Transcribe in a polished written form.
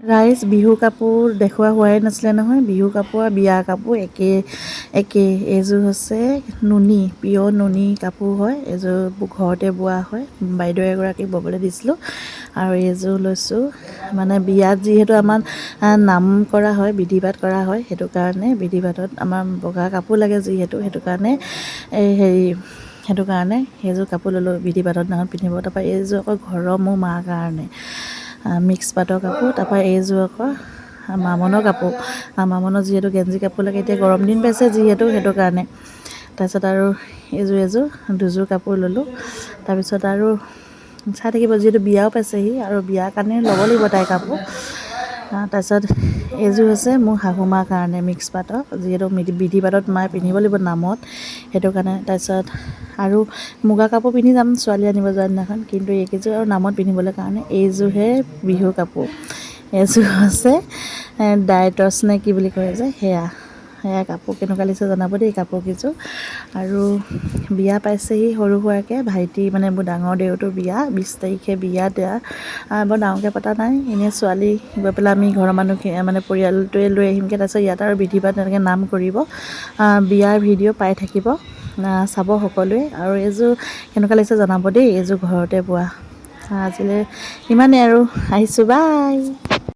ৰাইজ বিহু কাপোৰ দেখুওৱা হোৱাই নাছিলে নহয়। বিহু কাপোৰ আৰু বিয়াৰ কাপোৰ একেই। এইযোৰ হৈছে নুনি, পিয়ৰ নুনি কাপোৰ হয়। এইযোৰ ঘৰতে বোৱা হয়, বাইদেউ এগৰাকীক ববলৈ দিছিলোঁ। আৰু এইযোৰ লৈছোঁ মানে বিয়াত যিহেতু আমাৰ নাম কৰা হয়, বিধি পাঠ কৰা হয়, সেইটো কাৰণে বিধি পাঠত আমাৰ বগা কাপোৰ লাগে যিহেতু, সেইটো কাৰণে সেইযোৰ কাপোৰ ল'লোঁ বিধি পাঠৰ দিনাখন পিন্ধিব। তাৰপৰা এইযোৰ আকৌ ঘৰৰ মোৰ মাৰ কাৰণে মিক্স পাটৰ কাপোৰ। তাৰপৰা এইযোৰ আকৌ মামনৰ কাপোৰ, মামনৰ যিহেতু গেঞ্জি কাপোৰ লাগে, এতিয়া গৰম দিন পাইছে যিহেতু, সেইটো কাৰণে। তাৰপিছত আৰু এইযোৰ দুযোৰ কাপোৰ ল'লোঁ। তাৰপিছত আৰু চাই থাকিব যিহেতু বিয়াও পাইছেহি আৰু বিয়াৰ কাৰণে ল'ব লাগিব তাই কাপোৰ। তাৰপিছত এইযোৰ হৈছে মোৰ শাহু মাৰ কাৰণে মিক্স পাটৰ, যিহেতু বিধি পাতত মায়ে পিন্ধিব লাগিব নামত, সেইটো কাৰণে। তাৰপিছত আৰু মুগা কাপোৰ পিন্ধি যাম ছোৱালী আনিব যোৱা দিনাখন, কিন্তু এইকেইযোৰ আৰু নামত পিন্ধিবলৈ কাৰণে এইযোৰহে বিহু কাপোৰ। এইযোৰ হৈছে ডাইটছ নে কি বুলি কয় যে, সেয়া কাপোৰ কেনেকুৱা লাগিছে জনাব দেই কাপোৰকেইযোৰ। আৰু বিয়া পাইছেহি সৰু সুৰাকৈ, ভাইটি মানে মোৰ ডাঙৰ দেউৰটোৰ বিয়া 20 তাৰিখে বিয়া। বৰ ডাঙৰকৈ পতা নাই, এনেই ছোৱালী গৈ পেলাই আমি ঘৰৰ মানুহখিনি মানে পৰিয়ালটোৱে লৈ আহিমগৈ। তাৰপিছত ইয়াত আৰু বিধি পাঠ তেনেকৈ নাম কৰিব। বিয়াৰ ভিডিঅ' পাই থাকিব, চাব সকলোৱে। আৰু এইযোৰ কেনেকুৱা লাগিছে জনাব দেই, এইযোৰ ঘৰতে বোৱা। আজিলৈ ইমানেই আৰু, আহিছোঁ, বাই।